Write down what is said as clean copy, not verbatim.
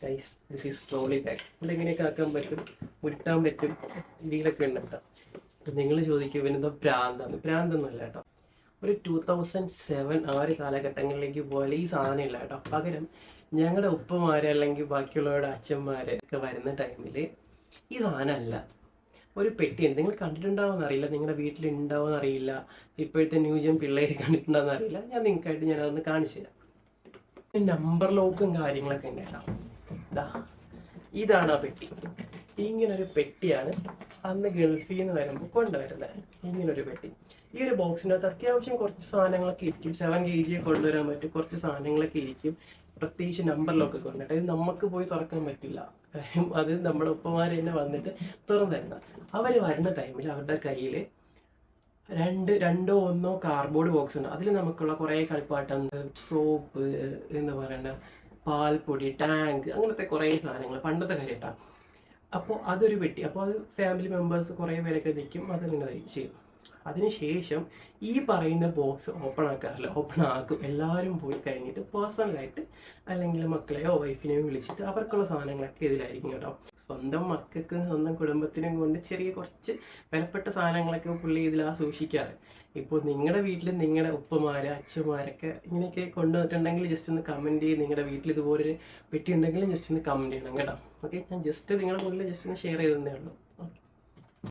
Guys this is trolley bag. ഇവിടെ ഇങ്ങനെയൊക്കെ ആക്കാൻ പറ്റും, ഉരുട്ടാൻ പറ്റും, ഇതിലൊക്കെ ഉണ്ട് കേട്ടോ. നിങ്ങൾ ചോദിക്കും ഇവനെന്തോ ഭ്രാന്തൊന്നുമല്ല കേട്ടോ. ഒരു 2007 ആ ഒരു കാലഘട്ടങ്ങളിലേക്ക് പോലെ ഈ സാധനം ഇല്ല കേട്ടോ. പകരം ഞങ്ങളുടെ ഉപ്പമാര് അല്ലെങ്കിൽ ബാക്കിയുള്ളവരുടെ അച്ഛന്മാര് ഒക്കെ വരുന്ന ടൈമിൽ ഈ സാധനം അല്ല, ഒരു പെട്ടിയുണ്ട്. നിങ്ങൾ കണ്ടിട്ടുണ്ടാവുമെന്ന് അറിയില്ല, നിങ്ങളുടെ വീട്ടിലുണ്ടാവുമെന്ന് അറിയില്ല, ഇപ്പോഴത്തെ ന്യൂജൻ പിള്ളേർ കണ്ടിട്ടുണ്ടാവുമെന്ന് അറിയില്ല. ഞാൻ നിങ്ങൾക്കായിട്ട് ഞാനതൊന്ന് കാണിച്ചു തരാം. നമ്പർ ലോക്കും കാര്യങ്ങളൊക്കെ ഉണ്ട് കേട്ടോ. ഇതാണ് ആ പെട്ടി. ഇങ്ങനൊരു പെട്ടിയാണ് അന്ന് ഗൾഫിൽ നിന്ന് വരുമ്പോൾ കൊണ്ടുവരുന്നത്. ഇങ്ങനൊരു പെട്ടി. ഈ ഒരു ബോക്സിനകത്ത് അത്യാവശ്യം കുറച്ച് സാധനങ്ങളൊക്കെ ഇരിക്കും. 7 kg കൊണ്ടുവരാൻ പറ്റും, കുറച്ച് സാധനങ്ങളൊക്കെ ഇരിക്കും. പ്രത്യേകിച്ച് നമ്പർ ലോക്കൊക്കെ കൊണ്ടിട്ട് ഇത് നമുക്ക് പോയി തുറക്കാൻ പറ്റില്ല. കാര്യം അത് നമ്മുടെ ഉപ്പമാർ തന്നെ വന്നിട്ട് തുറന്നു തരുന്ന. അവർ വരുന്ന ടൈമിൽ അവരുടെ കയ്യിൽ രണ്ടോ ഒന്നോ കാർഡ്ബോർഡ് ബോക്സ് ഉണ്ട്. അതിൽ നമുക്കുള്ള കുറേ കളിപ്പാട്ടം, സോപ്പ്, എന്താ പറയണ്ട, പാൽപ്പൊടി, ടാങ്ക്, അങ്ങനത്തെ കുറേ സാധനങ്ങൾ പണ്ടത്തെ കാര്യമായിട്ടാണ്. അപ്പോൾ അതൊരു പെട്ടി. അപ്പോൾ അത് ഫാമിലി മെമ്പേഴ്സ് കുറേ പേരൊക്കെ നിൽക്കും, അതങ്ങനെ ചെയ്യും. അതിനുശേഷം ഈ പറയുന്ന ബോക്സ് ഓപ്പൺ ആക്കാറില്ല, ഓപ്പൺ ആക്കും. എല്ലാവരും പോയി കഴിഞ്ഞിട്ട് പേഴ്സണലായിട്ട് അല്ലെങ്കിൽ മക്കളെയോ വൈഫിനെയോ വിളിച്ചിട്ട് അവർക്കുള്ള സാധനങ്ങളൊക്കെ ഇതിലായിരിക്കും കേട്ടോ. സ്വന്തം മക്കൾക്ക് സ്വന്തം കുടുംബത്തിനും കൊണ്ട് ചെറിയ കുറച്ച് വിലപ്പെട്ട സാധനങ്ങളൊക്കെ പുള്ളി ഇതിലാണ് സൂക്ഷിക്കാറ്. ഇപ്പോൾ നിങ്ങളുടെ വീട്ടിൽ നിങ്ങളുടെ ഉപ്പമാര് അച്ഛന്മാരൊക്കെ ഇങ്ങനെയൊക്കെ കൊണ്ടുവന്നിട്ടുണ്ടെങ്കിൽ ജസ്റ്റ് ഒന്ന് കമൻറ്റ് ചെയ്ത്, നിങ്ങളുടെ വീട്ടിൽ ഇതുപോലൊരു പെട്ടി ഉണ്ടെങ്കിൽ ജസ്റ്റ് ഒന്ന് കമൻറ്റ് ചെയ്യണം കേട്ടോ. ഓക്കെ, ഞാൻ ജസ്റ്റ് നിങ്ങളുടെ മുന്നിൽ ജസ്റ്റ് ഒന്ന് ഷെയർ ചെയ്തതേ ഉള്ളൂ.